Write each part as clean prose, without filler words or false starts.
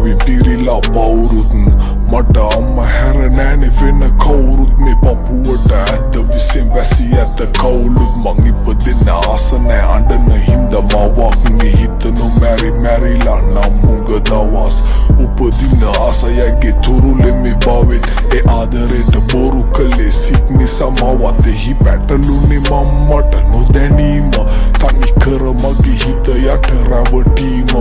Mavin pirila paurut Mata amma herra nääne venna kaurut Me papuwata ඇද්ද විසින් වැසි ඇත කවුලුත් මං ඉපදෙන්න ආස නෑ අඬන හින්දා මවක් මේ හිත නොමැරි මැරිලා නම් මුග දවස් උපදින ආසයගේ තුරුලෙ මේ බවෙත් ඒ ආදරයට බොරු කළේ සික් නිසා මවත් එහි පැටලුනේ මම්මට නොදැනීම තනි කර මගේ හිත යට රැවටීම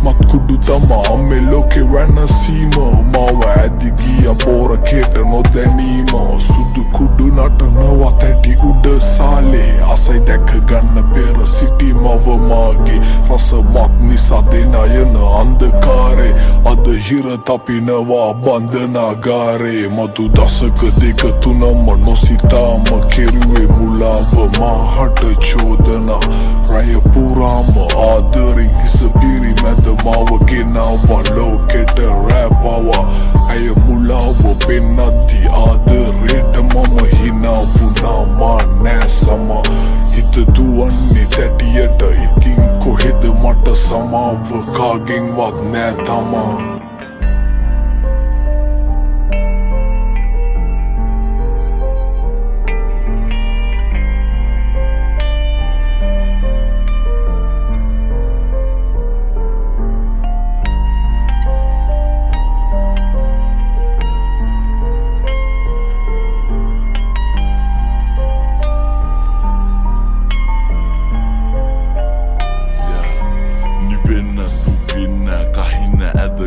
මත් කුඩු තමා මේ ලෝකෙ වෙනසීම මව ඇදි ගිය පෝරකේට නොදැනීම සුදු කුඩු නටනවා තැටි උඩ සාලේ අසයි දැක ගන්න පෙර සිටි මව මාගේ රස මත් නිසා දෙනයන අන්ධකාරේ අද හිර තපිනවා බන්ධනාගාරේ මතු දසක දෙක තුනම නොසිතාම කෙරුවේ මුලාව මාහට චෝදනා රය පුරාම ආදරින් හිස පිරි මැද මාව ගෙනවා ලෝකෙට රැපවා ඇය මුලාව පෙන්නද්දි ආදරේට මම හිනා වුණා මා නෑ සම හිත දුවන්නේ තැටියට ඉතින් කොහෙද මට සමාව කාගෙන්වත් නෑ තමා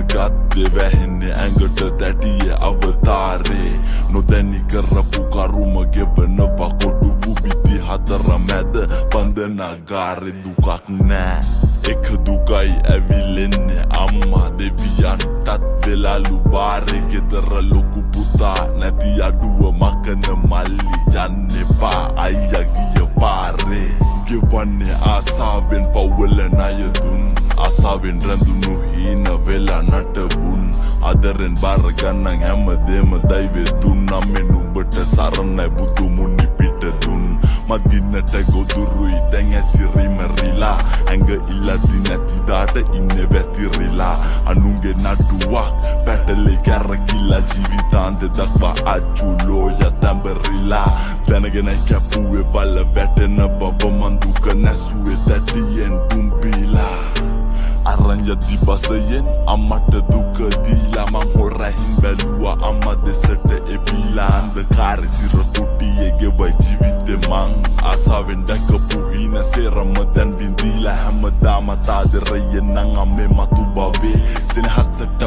ගත්තේ වැහෙන්නේ ඇඟට දැඩිය අවතාරේ නොදැනි කරපු කරුම ගෙවනවා කොටු වුබිති හතර මැද බන්ධනාගාරේ දුකක් නෑ එක දුකයි ඇවිලෙන්නේ අම්මා දෙවියන්ටත් වෙලාලු බාරේ ගෙදර ලොකු පුතා නැති අඩුව මකන මල්ලි යන්න එපා අයියා ගිය පාරේ ගෙවන්නේ ආසාවෙන් පවුල ණය දුන් ආසාවෙන් රැඳුණු හීන වෙලා නටබුන් ආදරෙන් බාර ගන්නන් හැමදේම දෛවේ දුන්නා මේ නුඹට සරණයි බුදු මුනි පිට දුන් මදින්නට ගොදුරුයි දැන් ඇසිරීම රිලා ඇඟ ඉල්ලදි නැති දාට ඉන්නේ වැතිරිලා අනුන්ගේ නඩුවක් පැටලේ කැරකිලා ජීවිතාන්ත දක්වා අච්චුලෝ යතඹරිලා දැනගෙන කැපුවේ බල වැටෙන බබ මන් දුක නැසුවේ දැටියෙන් දුම්පිලා අරන් යදි බසයෙන් අම්මට දුක දීලා මං හොරහින් බැලුවා අම්මා දෙසට එපිලා අන්ධකාරේ සිර කුටියේ ගෙවයි ජීවිතේ මං ආසාවෙන් දැකපු හින සේරම දැන් බින්දීලා හැමදාම තාදරයෙන් නං අම්මේ මතු බවේ සෙනහසට